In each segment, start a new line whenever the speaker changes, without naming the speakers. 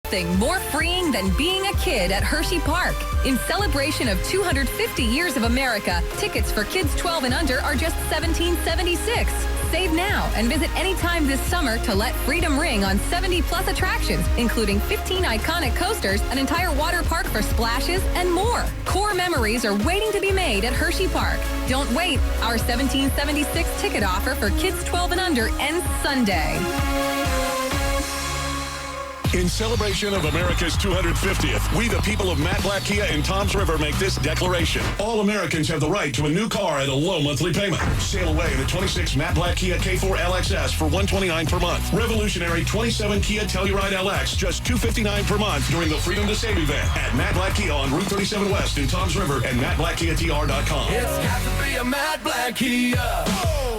nothing more freeing than being a kid at Hershey Park. In celebration of 250 years of America, tickets for kids 12 and under are just $17.76. Save now and visit anytime this summer to let freedom ring on 70-plus attractions, including 15 iconic coasters, an entire water park for splashes, and more. Core memories are waiting to be made at Hershey Park. Don't wait. Our $17.76 ticket offer for kids 12 and under ends Sunday.
In celebration of America's 250th, we the people of Matt Black Kia in Toms River make this declaration. All Americans have the right to a new car at a low monthly payment. Sail away in the 26 Matt Black Kia K4 LXS for $129 per month. Revolutionary 27 Kia Telluride LX, just $259 per month during the Freedom to Save event at Matt Black Kia on Route 37 West in Toms River and mattblackkiatr.com.
It's got to be a Matt Black Kia.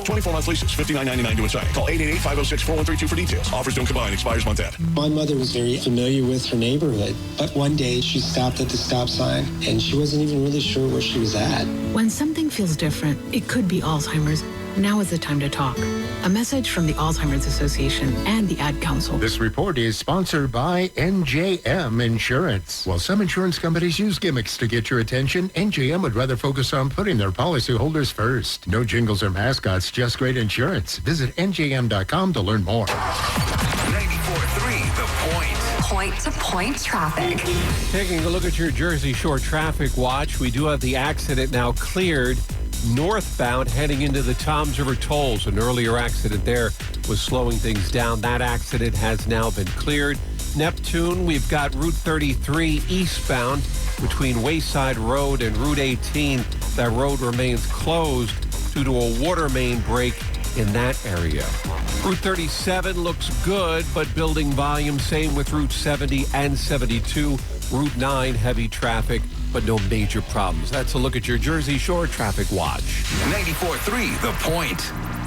24-month leases, $59.99 to inside. Call 888-506-4132 for details. Offers don't combine. Expires month end.
My mother was very familiar with her neighborhood, but one day she stopped at the stop sign and she wasn't even really sure where she was at.
When something feels different, it could be Alzheimer's. Now is the time to talk. A message from the Alzheimer's Association and the Ad Council.
This report is sponsored by NJM Insurance. While some insurance companies use gimmicks to get your attention, NJM would rather focus on putting their policyholders first. No jingles or mascots, just great insurance. Visit njm.com to learn more.
94.3 The Point. Point-to-point traffic.
Taking a look at your Jersey Shore traffic watch, we do have the accident now cleared northbound heading into the Toms River tolls. An earlier accident there was slowing things down. That accident has now been cleared. Neptune, we've got Route 33 eastbound between Wayside Road and Route 18. That road remains closed due to a water main break in that area. Route 37 looks good, but building volume, same with Route 70 and 72. Route 9, heavy traffic, but no major problems. That's a look at your Jersey Shore traffic watch.
94.3 The Point.